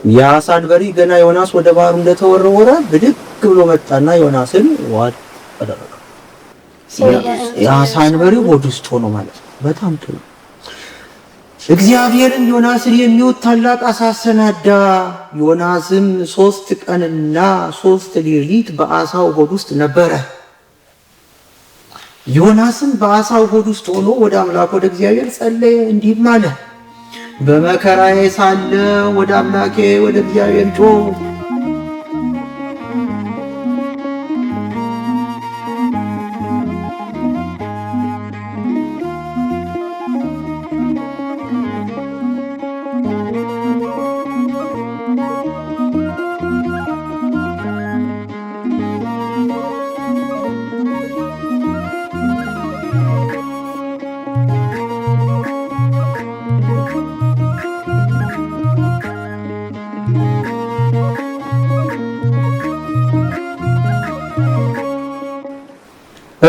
የአሳ አንበሪ ገና ዮናስ ወደ ባህሩ እንደተወረወረ ብድግ ብሎ መጣና ዮናስን ዋጥ አደረገ። የአሳ አንበሪው ሆድ ውስጥ ሆኖ ማለት ነው። በጣም ጥሩ። እግዚአብሔርን ዮናስን የሚወድ ታላቅ አሳ አሰናዳ። ዮናስም 3 ቀንና 3 ሌሊት በአሳው ሆድ ውስጥ ነበረ። ዮናስም በአሳው ሆድ ውስጥ ሆኖ ወደ አምላኩ ወደ እግዚአብሔር ጸለየ፣ እንዲህም አለ: በመከራዬ ሳለ ወደ አምላኬ ወደ እግዚአብሔር ጮህ።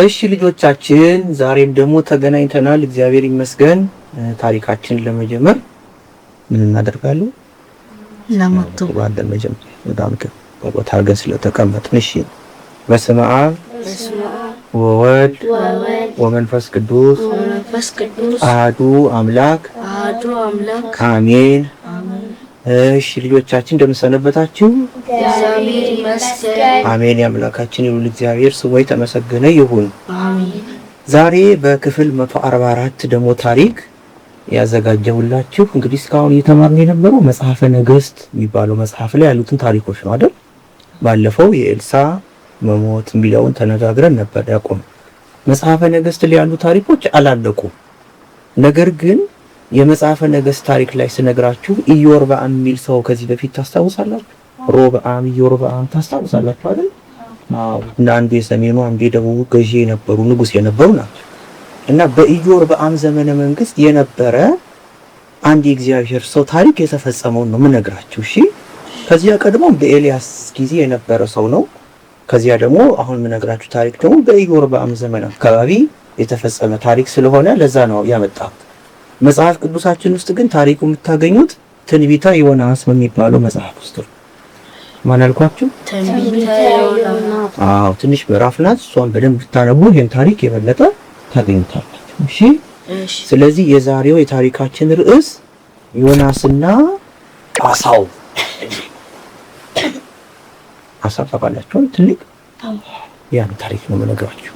እሺ ልጆቻችን ዛሬም ደግሞ ተገናኝተናል። እግዚአብሔር ይመስገን። ታሪካችንን ለመጀመር ምን እናደርጋለን? ለማክተብ ባለን መጀመር በጣም ከቦታ አድርገን ስለተቀመጥን እሺ። በስመ አብ ወወልድ ወመንፈስ ቅዱስ አሐዱ አምላክ አሜን። እሺ ልጆቻችን እንደምን ሰነበታችሁ? እግዚአብሔር ይመስገን። አሜን። የአምላካችን የልዑል እግዚአብሔር ስሙ የተመሰገነ ይሁን። አሜን። ዛሬ በክፍል 144 ደግሞ ታሪክ ያዘጋጀሁላችሁ እንግዲህ እስካሁን እየተማርን የነበረው መጽሐፈ ነገሥት የሚባለው መጽሐፍ ላይ ያሉትን ታሪኮች ነው አይደል? ባለፈው የኤልሳ መሞት የሚለውን ተነጋግረን ነበር ያቆም። መጽሐፈ ነገሥት ላይ ያሉ ታሪኮች አላለቁም። ነገር ግን የመጽሐፈ ነገሥት ታሪክ ላይ ስነግራችሁ ኢዮርብዓም የሚል ሰው ከዚህ በፊት ታስታውሳላችሁ? ሮብዓም፣ ኢዮርብዓም ታስታውሳላችሁ አይደል? አዎ። እና አንዱ የሰሜኑ አንዱ የደቡቡ ገዢ የነበሩ ንጉስ የነበሩ ናቸው። እና በኢዮርብዓም ዘመነ መንግስት የነበረ አንድ የእግዚአብሔር ሰው ታሪክ የተፈጸመውን ነው የምነግራችሁ። እሺ። ከዚያ ቀድሞ በኤልያስ ጊዜ የነበረ ሰው ነው። ከዚያ ደግሞ አሁን የምነግራችሁ ታሪክ ደግሞ በኢዮርብዓም ዘመን አካባቢ የተፈጸመ ታሪክ ስለሆነ ለዛ ነው ያመጣሁት። መጽሐፍ ቅዱሳችን ውስጥ ግን ታሪኩ የምታገኙት ትንቢተ ዮናስ በሚባለው መጽሐፍ ውስጥ ነው። ማን አልኳችሁ? ትንቢተ ዮናስ። አዎ ትንሽ ምዕራፍ ናት። እሷን በደንብ ብታነቡ ይሄን ታሪክ የበለጠ ታገኙታላችሁ። እሺ። ስለዚህ የዛሬው የታሪካችን ርዕስ ዮናስና አሳው። አሳ ተባላችሁ ትልቅ ያን ታሪክ ነው የምነግራችሁ።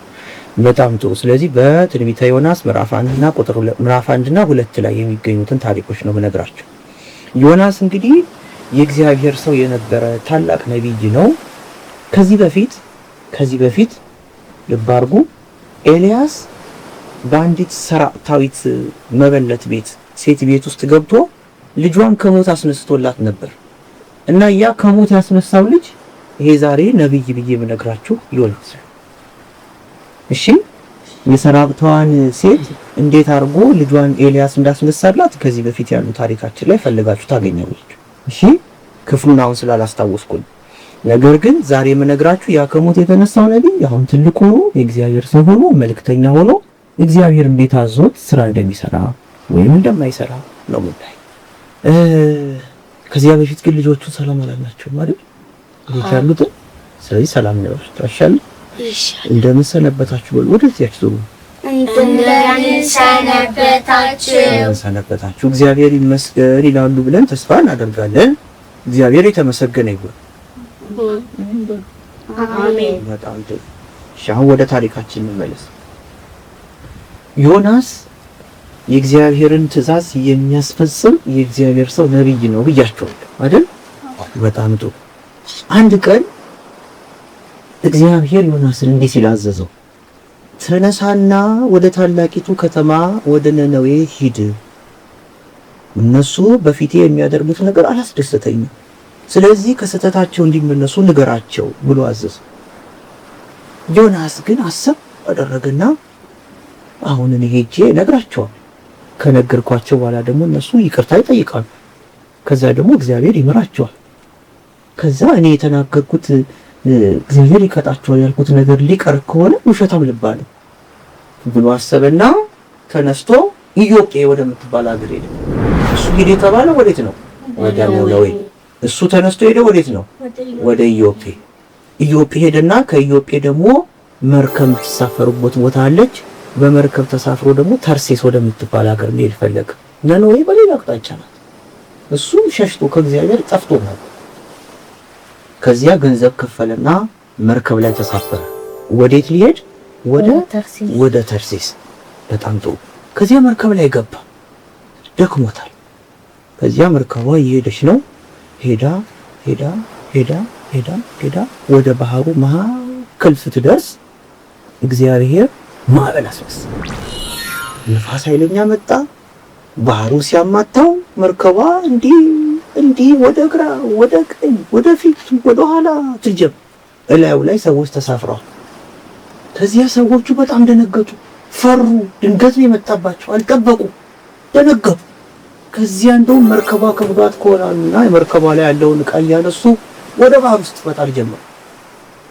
በጣም ጥሩ። ስለዚህ በትንቢተ ዮናስ ምዕራፍ 1 እና ምዕራፍ 1 እና 2 ላይ የሚገኙትን ታሪኮች ነው የምነግራችሁ። ዮናስ እንግዲህ የእግዚአብሔር ሰው የነበረ ታላቅ ነቢይ ነው። ከዚህ በፊት ልብ አድርጉ፣ ኤልያስ በአንዲት ሰራፕታዊት መበለት ሴት ቤት ውስጥ ገብቶ ልጇን ከሞት አስነስቶላት ነበር እና ያ ከሞት ያስነሳው ልጅ ይሄ ዛሬ ነቢይ ብዬ የምነግራችሁ ዮናስ። እሺ። የሰራፕታዋን ሴት እንዴት አድርጎ ልጇን ኤልያስ እንዳስነሳላት ከዚህ በፊት ያሉ ታሪካችን ላይ ፈልጋችሁ ታገኛላችሁ። እሺ። ክፍሉን አሁን ስላላስታወስኩኝ፣ ነገር ግን ዛሬ የምነግራችሁ ያ ከሞት የተነሳው ነቢይ አሁን ትልቅ ሆኖ የእግዚአብሔር ሰው ሆኖ መልእክተኛ ሆኖ እግዚአብሔር እንዴት አዞት ስራ እንደሚሰራ ወይም እንደማይሰራ ነው የምናይ። ከዚያ በፊት ግን ልጆቹ ሰላም አላላቸው ማለት ልጅ ያሉት። ስለዚህ ሰላም ነው ታሻል። እንደምን ሰነበታችሁ በሉ። ወደዚህ ያችሁ ሰነበታችሁ እግዚአብሔር ይመስገን ይላሉ ብለን ተስፋ እናደርጋለን። እግዚአብሔር የተመሰገነ ይሁን። አሜን። በጣም ጥሩ። አሁን ወደ ታሪካችን እንመለስ። ዮናስ የእግዚአብሔርን ትእዛዝ የሚያስፈጽም የእግዚአብሔር ሰው ነቢይ ነው ብያችኋለሁ አይደል? በጣም ጥሩ። አንድ ቀን እግዚአብሔር ዮናስን እንዲህ ሲል አዘዘው፣ ተነሳና ወደ ታላቂቱ ከተማ ወደ ነነዌ ሂድ። እነሱ በፊቴ የሚያደርጉት ነገር አላስደሰተኝም፣ ስለዚህ ከስህተታቸው እንዲመለሱ ንገራቸው ብሎ አዘዘው። ዮናስ ግን አሰብ አደረገና አሁን እኔ ሄጄ ነግራቸዋል። ከነገርኳቸው በኋላ ደግሞ እነሱ ይቅርታ ይጠይቃሉ። ከዛ ደግሞ እግዚአብሔር ይመራቸዋል። ከዛ እኔ የተናገርኩት እግዚአብሔር ይቀጣቸዋል ያልኩት ነገር ሊቀር ከሆነ ውሸታም ልባል ብሎ አሰበና ተነስቶ ኢዮጴ ወደምትባል ሀገር ሄደ። እሱ ሄደ የተባለው ወዴት ነው? ወደ ነነዌ። እሱ ተነስቶ ሄደ ወዴት ነው? ወደ ኢዮጴ። ኢዮጴ ሄደና ከኢዮጴ ደግሞ መርከብ የምትሳፈሩበት ቦታ አለች። በመርከብ ተሳፍሮ ደግሞ ተርሴስ ወደምትባል ሀገር ሊሄድ ፈለገ። ነነዌ በሌላ አቅጣጫ ናት። እሱም ሸሽቶ ከእግዚአብሔር ጠፍቶ ነበር። ከዚያ ገንዘብ ከፈለና መርከብ ላይ ተሳፈረ። ወዴት ሊሄድ? ወደ ተርሴስ። በጣም ጥሩ። ከዚያ መርከብ ላይ ገባ። ደክሞታል። ከዚያ መርከቧ እየሄደች ነው። ሄዳ ወደ ባህሩ መሀከል ስትደርስ እግዚአብሔር ማዕበል አስነሳ። ንፋስ ኃይለኛ መጣ። ባህሩ ሲያማታው መርከቧ እንዲህ ወደ ግራ፣ ወደ ቀኝ፣ ወደ ፊት፣ ወደ ኋላ ትጀም። እላዩ ላይ ሰዎች ተሳፍረዋል። ከዚያ ሰዎቹ በጣም ደነገጡ፣ ፈሩ። ድንገት ነው የመጣባቸው፣ አልጠበቁ፣ ደነገጡ። ከዚያ እንደውም መርከቧ ከብዷት ከሆነና የመርከቧ ላይ ያለውን ዕቃ እያነሱ ወደ ባህር ውስጥ መጣል ጀመሩ።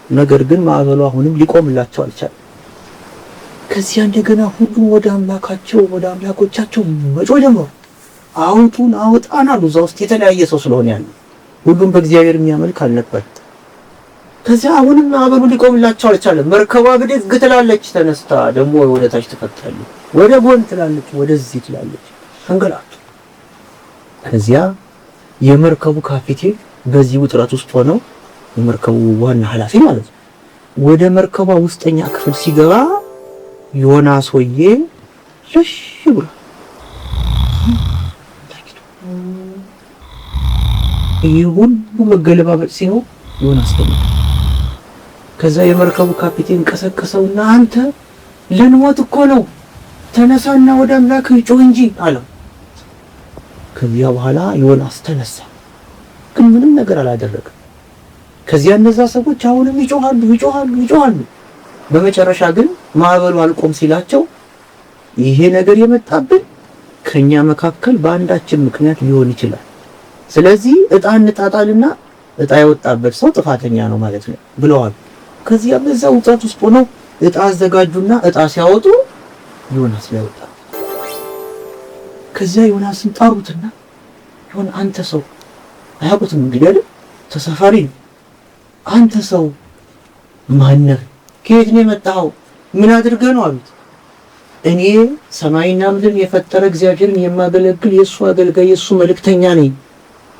ነገር ግን ማዕበሉ አሁንም ሊቆምላቸው አልቻለም። ከዚያ እንደገና ሁሉም ወደ አምላኮቻቸው መጮህ ጀመሩ። አውጡን አውጣን አሉ። እዛ ውስጥ የተለያየ ሰው ስለሆነ ያለው ሁሉም በእግዚአብሔር የሚያመልክ አልነበር። ከዚያ አሁንም ማዕበሉ ሊቆምላቸው አልቻለም። መርከቧ ብድግ ትላለች፣ ተነስታ ደግሞ ወደ ታች ትፈታለች፣ ወደ ጎን ትላለች፣ ወደዚህ ትላለች። አንገላቱ። ከዚያ የመርከቡ ካፒቴን በዚህ ውጥረት ውስጥ ሆነው የመርከቡ ዋና ኃላፊ ማለት ነው ወደ መርከቧ ውስጠኛ ክፍል ሲገባ ዮናስ ሆዬ ለሽ ብሎ ይሁን መገለባበጥ ሲሆን ዮናስ ደግሞ ከዛ የመርከቡ ካፒቴን ቀሰቀሰውና አንተ ልንሞት እኮ ነው፣ ተነሳና ወደ አምላክ ጮህ እንጂ አለው። ከዚያ በኋላ ዮናስ ተነሳ፣ ግን ምንም ነገር አላደረገም። ከዚያ እነዛ ሰዎች አሁንም ይጮሃሉ። በመጨረሻ ግን ማዕበሉ አልቆም ሲላቸው ይሄ ነገር የመጣብን ከኛ መካከል በአንዳችን ምክንያት ሊሆን ይችላል፣ ስለዚህ ዕጣ እንጣጣልና ዕጣ የወጣበት ሰው ጥፋተኛ ነው ማለት ነው ብለዋል። ከዚያ በዛ ውጥረት ውስጥ ሆነው ዕጣ አዘጋጁና ዕጣ ሲያወጡ ዮናስ ላይ ወጣ። ከዚያ ዮናስን ጠሩትና ይሁን አንተ ሰው አያውቁትም እንግዲህ አይደል ተሳፋሪ ነው። አንተ ሰው ማነህ? ከየት ነው የመጣኸው? ምን አድርገህ ነው አሉት። እኔ ሰማይና ምድር የፈጠረ እግዚአብሔርን የማገለግል የእሱ አገልጋይ የእሱ መልእክተኛ ነኝ።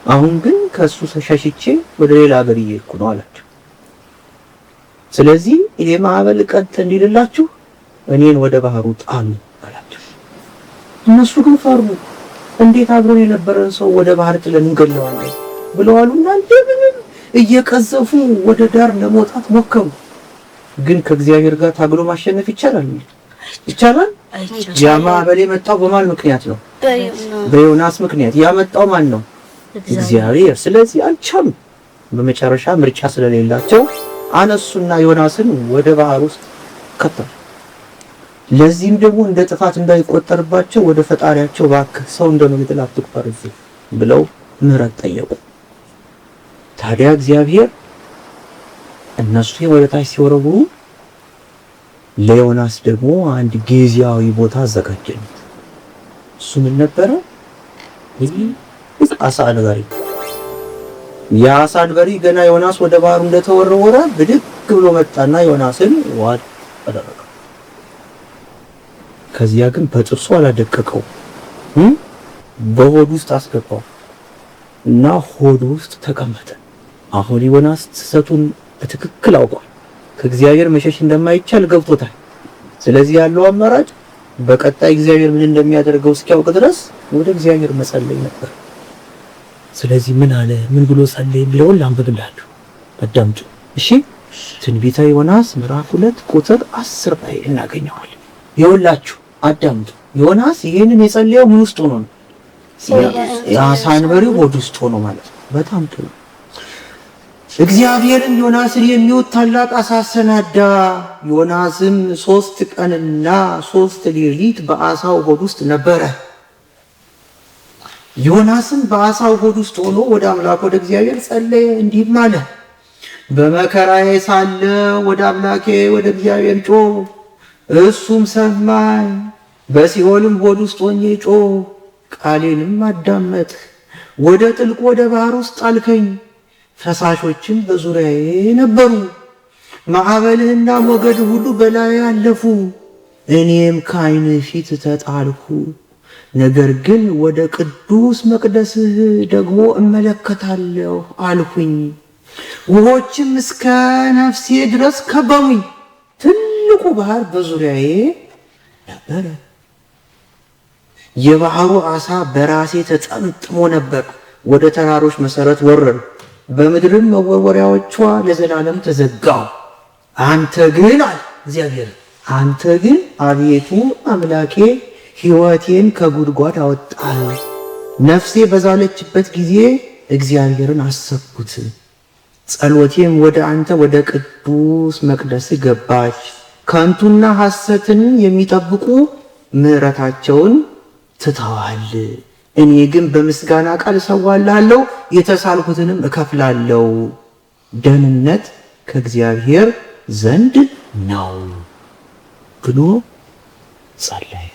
አሁን ግን ከእሱ ተሸሽቼ ወደ ሌላ ሀገር እየሄድኩ ነው አላቸው። ስለዚህ ይሄ ማዕበል ቀጥ እንዲልላችሁ እኔን ወደ ባህሩ ጣሉ አላቸው። እነሱ ግን ፈሩ። እንዴት አብሮን የነበረን ሰው ወደ ባህር ጥለን እንገለዋለን ብለዋሉና እንደምንም እየቀዘፉ ወደ ዳር ለመውጣት ሞከሩ። ግን ከእግዚአብሔር ጋር ታግሎ ማሸነፍ ይቻላል? ያ ማዕበል የመጣው በማን ምክንያት ነው? በዮናስ ምክንያት። ያመጣው ማን ነው? እግዚአብሔር። ስለዚህ አልቻሉም። በመጨረሻ ምርጫ ስለሌላቸው አነሱና ዮናስን ወደ ባህር ውስጥ ከተቱ። ለዚህም ደግሞ እንደ ጥፋት እንዳይቆጠርባቸው ወደ ፈጣሪያቸው እባክህ ሰው እንደመግደል አትቁጠርብኝ ብለው ምህረት ጠየቁ። ታዲያ እግዚአብሔር እነሱ ወደ ታች ሲወረውሩ ለዮናስ ደግሞ አንድ ጊዜያዊ ቦታ አዘጋጀለት። እሱ ምን ነበረ? አሳ አንበሪ። የአሳ አንበሪ ገና ዮናስ ወደ ባህሩ እንደተወረወረ ብድግ ብሎ መጣና ዮናስን ዋጥ አደረገው። ከዚያ ግን በጥርሱ አላደቀቀው፣ በሆዱ ውስጥ አስገባው እና ሆዱ ውስጥ ተቀመጠ። አሁን ዮናስ ስህተቱን በትክክል አውቋል። ከእግዚአብሔር መሸሽ እንደማይቻል ገብቶታል። ስለዚህ ያለው አማራጭ በቀጣይ እግዚአብሔር ምን እንደሚያደርገው እስኪያውቅ ድረስ ወደ እግዚአብሔር መጸለይ ነበር። ስለዚህ ምን አለ? ምን ብሎ ጸለየ የሚለውን ላንብብላችሁ፣ አዳምጡ እሺ። ትንቢተ ዮናስ ምዕራፍ 2 ቁጥር 10 ላይ እናገኘዋለን። ይኸውላችሁ አዳምጡ። ዮናስ ይሄንን የጸለየው ምን ውስጥ ሆኖ ነው? የአሳ አንበሪው ሆድ ውስጥ ሆኖ ማለት ነው። በጣም ጥሩ። እግዚአብሔርም ዮናስን የሚውጥ ታላቅ አሳ አሰናዳ። ዮናስም 3 ቀንና 3 ሌሊት በአሳው ሆድ ውስጥ ነበረ። ዮናስም በአሳው ሆድ ውስጥ ሆኖ ወደ አምላክ ወደ እግዚአብሔር ጸለየ፣ እንዲህም አለ። በመከራዬ ሳለ ወደ አምላኬ ወደ እግዚአብሔር ጮህ፣ እሱም ሰማኝ። በሲኦልም ሆድ ውስጥ ሆኜ ጮህ፣ ቃሌንም አዳመጥህ። ወደ ጥልቅ ወደ ባህር ውስጥ ጣልከኝ። ፈሳሾችም በዙሪያዬ ነበሩ። ማዕበልህና ሞገድ ሁሉ በላይ አለፉ። እኔም ከዓይን ፊት ተጣልኩ። ነገር ግን ወደ ቅዱስ መቅደስህ ደግሞ እመለከታለሁ አልኩኝ። ውሆችም እስከ ነፍሴ ድረስ ከበቡኝ። ትልቁ ባህር በዙሪያዬ ነበረ። የባህሩ ዓሣ በራሴ ተጠምጥሞ ነበር። ወደ ተራሮች መሰረት ወረዱ፣ በምድርም መወርወሪያዎቿ ለዘላለም ተዘጋው። አንተ ግን አለ እግዚአብሔር፣ አንተ ግን አቤቱ አምላኬ ሕይወቴን ከጉድጓድ አወጣህ። ነፍሴ በዛለችበት ጊዜ እግዚአብሔርን አሰብኩት። ጸሎቴም ወደ አንተ ወደ ቅዱስ መቅደስ ገባች። ከንቱና ሐሰትን የሚጠብቁ ምሕረታቸውን ትተዋል። እኔ ግን በምስጋና ቃል እሰዋልሃለሁ፣ የተሳልኩትንም እከፍላለሁ። ደህንነት ከእግዚአብሔር ዘንድ ነው ብሎ ጸለየ።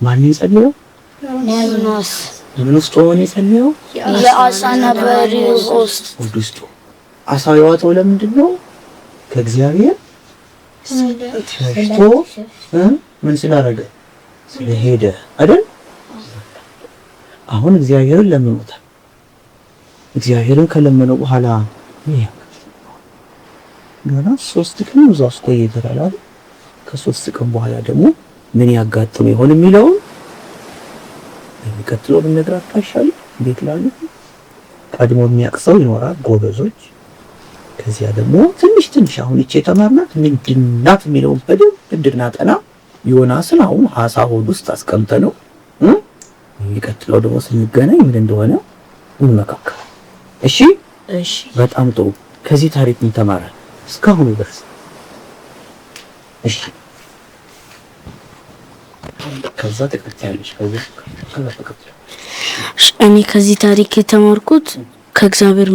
ማን የጸለየው? ዮናስ። ምን ውስጥ ሆኖ የጸለየው? የአሳ ነባሪ ውስጥ። አሳው የዋጠው ለምንድን ነው? ከእግዚአብሔር ሸሽቶ ምን ስላደረገ? ስለሄደ አይደል? አሁን እግዚአብሔርን ለምኖታል። እግዚአብሔርን ከለመነው በኋላ ዮናስ 3 ቀን እዛ ውስጥ ቆይቷል። ከ3 ቀን በኋላ ደግሞ ምን ያጋጥም ይሆን የሚለውን የሚቀጥለው ብንነግራችሁ አይሻልም? እንዴት ላሉ ቀድሞ የሚያቅሰው ይኖራል፣ ጎበዞች። ከዚያ ደግሞ ትንሽ አሁን እቺ የተማርናት ምንድናት የሚለውን በደንብ እንድናጠና ዮናስን አሁን ዓሣ ሆድ ውስጥ አስቀምጠነው የሚቀጥለው ደግሞ ስንገናኝ ምን እንደሆነ እንመካከል። እሺ፣ በጣም ጥሩ። ከዚህ ታሪክ ምን ተማራል እስካሁን ድረስ? እሺ፣ ከዛ ተከታያለሽ። እኔ ከዚህ ታሪክ የተማርኩት ከእግዚአብሔር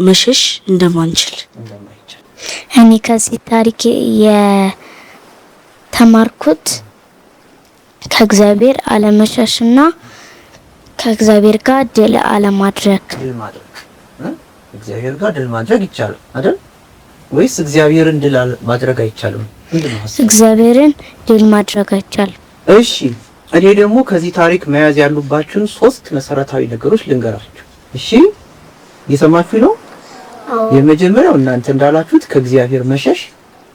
መሸሽ እንደማንችል። እኔ ከዚህ ታሪክ የተማርኩት ከእግዚአብሔር አለመሸሽና ከእግዚአብሔር ጋር ድል አለማድረግ። እግዚአብሔር ጋር ድል ማድረግ ይቻላል አይደል? ወይስ እግዚአብሔርን ድል ማድረግ አይቻልም? እግዚአብሔርን ድል ማድረግ አይቻልም። እሺ፣ እኔ ደግሞ ከዚህ ታሪክ መያዝ ያሉባችሁን 3 መሰረታዊ ነገሮች ልንገራችሁ። እሺ፣ እየሰማችሁ ነው? የመጀመሪያው እናንተ እንዳላችሁት ከእግዚአብሔር መሸሽ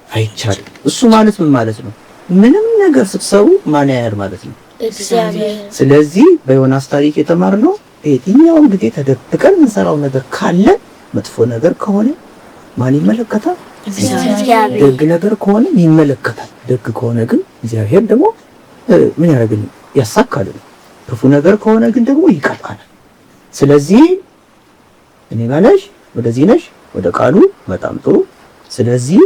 አይቻልም። እሱ ማለት ምን ማለት ነው? ምንም ነገር ስትሰሩ ማን ያያል ማለት ነው? እግዚአብሔር። ስለዚህ በዮናስ ታሪክ የተማርነው የትኛውም ጊዜ ተደብቀን የምንሰራው ነገር ካለ መጥፎ ነገር ከሆነ ማን ይመለከታል? እግዚአብሔር። ደግ ነገር ከሆነ ይመለከታል። ደግ ከሆነ ግን እግዚአብሔር ደግሞ ምን ያደርግልኝ? ያሳካልን። ክፉ ነገር ከሆነ ግን ደግሞ ይቀጣል። ስለዚህ እኔ ጋለሽ ወደዚህ ነሽ ወደ ቃሉ በጣም ጥሩ። ስለዚህ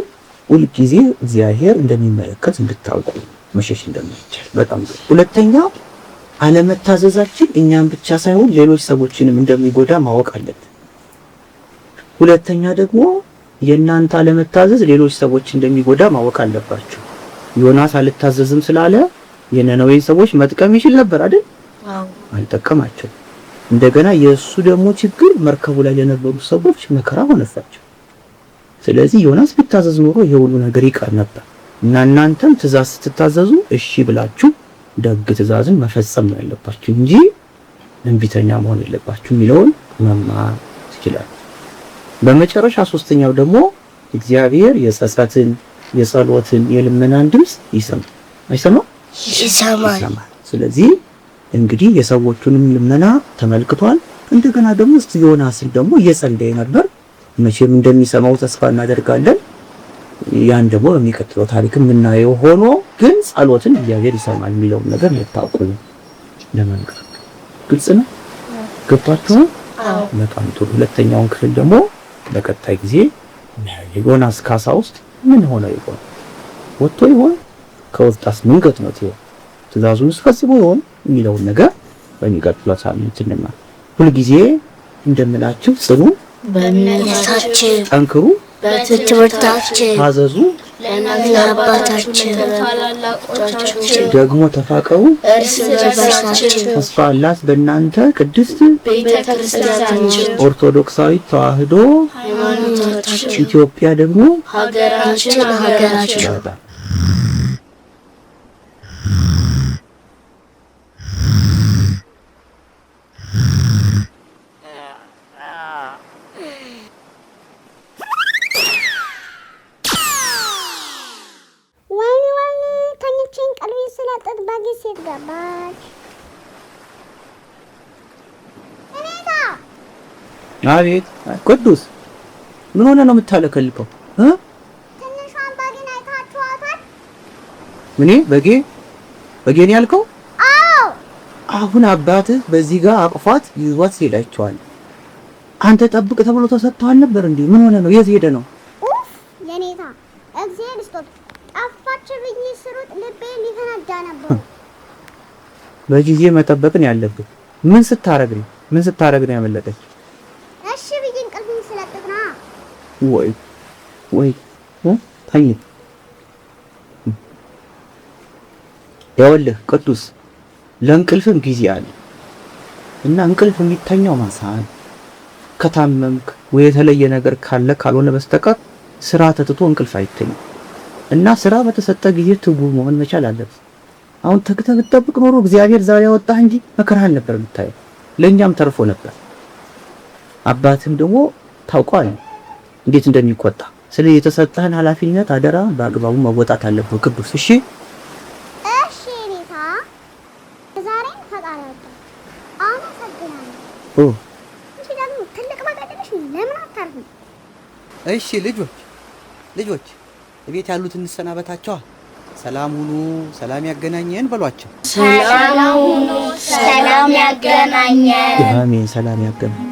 ሁል ጊዜ እግዚአብሔር እንደሚመለከት እንድታውቁ መሸሽ እንደማይቻል በጣም ጥሩ። ሁለተኛው አለመታዘዛችን እኛም ብቻ ሳይሆን ሌሎች ሰዎችንም እንደሚጎዳ ማወቅ አለብን። ሁለተኛ ደግሞ የእናንተ አለመታዘዝ ሌሎች ሰዎች እንደሚጎዳ ማወቅ አለባችሁ። ዮናስ አልታዘዝም ስላለ የነነዌን ሰዎች መጥቀም ይችል ነበር አይደል? አልጠቀማቸው። እንደገና የእሱ ደግሞ ችግር መርከቡ ላይ ለነበሩ ሰዎች መከራ ሆነባቸው። ስለዚህ ዮናስ ቢታዘዝ ኖሮ ይሄ ሁሉ ነገር ይቀር ነበር እና እናንተም ትእዛዝ ስትታዘዙ እሺ ብላችሁ ደግ ትእዛዝን መፈጸም ነው ያለባችሁ እንጂ እንቢተኛ መሆን የለባችሁ የሚለውን መማር ትችላላችሁ። በመጨረሻ ሶስተኛው ደግሞ እግዚአብሔር የጸጸትን፣ የጸሎትን፣ የልመናን ድምጽ ይሰማል። አይሰማም? ይሰማል። ስለዚህ እንግዲህ የሰዎቹንም ልመና ተመልክቷል። እንደገና ደግሞ ዮናስን ደግሞ እየጸለየ ነበር። መቼም እንደሚሰማው ተስፋ እናደርጋለን። ያን ደግሞ በሚቀጥለው ታሪክ የምናየው ሆኖ ግን ጸሎትን እግዚአብሔር ይሰማል የሚለውን ነገር ልታውቁ ለመንገር ግልጽ ነው። ገብቷችሁ? አዎ። በጣም ጥሩ። ሁለተኛውን ክፍል ደግሞ በቀጣይ ጊዜ ዮናስ ካሳ ውስጥ ምን ሆነ ይሆን? ወጥቶ ይሆን? ከወጣስ ምን ገጥሞት ይሆን? ትእዛዙን ፈጽሞ ይሆን የሚለውን ነገር በሚቀጥለው ሳምንት እንማር። ሁልጊዜ እንደምላችሁ ጽኑ፣ በእምነታችን ጠንክሩ፣ በትምህርታችን ታዘዙ፣ ለአባታችን ታላላቆቻችን ደግሞ ተፋቀሩ እርስ በርሳችን ተስፋ አላት በእናንተ ቅድስት ቤተክርስቲያናችን ኦርቶዶክሳዊት ተዋሕዶ ሃይማኖታችን ኢትዮጵያ ደግሞ ሀገራችን ሴት ገባች። እኔታ አቤት ቅዱስ ምን ሆነ ነው የምታለከልከው? ትንሿን በጌን አይታችኋታል? ምን በጌን ያልከው? አዎ። አሁን አባትህ በዚህ ጋር አቅፏት ይዟት ሄዳቸዋል። አንተ ጠብቅ ተብሎ ተሰጥቷል ነበር እንዴ? ምን ሆነ ነው? የት ሄደ ነው? ኡፍ የኔታ እግዚአብሔር ስጦት ጠፋች ብዬ ስሩጥ ልቤ ሊፈነዳ ነበር። በጊዜ መጠበቅን ያለብህ። ምን ስታረግ ነው ያመለጠች? እሺ ብዬ እንቅልፍን ስለጥፍ ነው። ወይ ተኝ። ይኸውልህ ቅዱስ ለእንቅልፍም ጊዜ አለ እና እንቅልፍ የሚተኛው ማሳን ከታመምክ ወይ የተለየ ነገር ካለ ካልሆነ በስተቀር ስራ ተትቶ እንቅልፍ አይተኛም እና ስራ በተሰጠ ጊዜ ትጉ መሆን መቻል አለብህ። አሁን ተክተህ ብትጠብቅ ኖሮ እግዚአብሔር ዛሬ ያወጣህ እንጂ መከራህን ነበር የምታየው። ለኛም ተርፎ ነበር። አባትም ደግሞ ታውቋል እንዴት እንደሚቆጣ። ስለዚህ የተሰጠህን ኃላፊነት አደራ በአግባቡ መወጣት አለብህ ቅዱስ። እሺ ኔታ ዛሬን ፈጣሪ ያወጣ አመሰግናለሁ። እንጂ ደግሞ ትልቅ መቀደልሽ ለምን አታርፍም? እሺ ልጆች ቤት ያሉትን እንሰናበታቸዋ። ሰላም ሁኑ፣ ሰላም ያገናኘን በሏቸው። ሰላም ሁኑ፣ ሰላም ያገናኘን። አሜን። ሰላም ያገናኘን።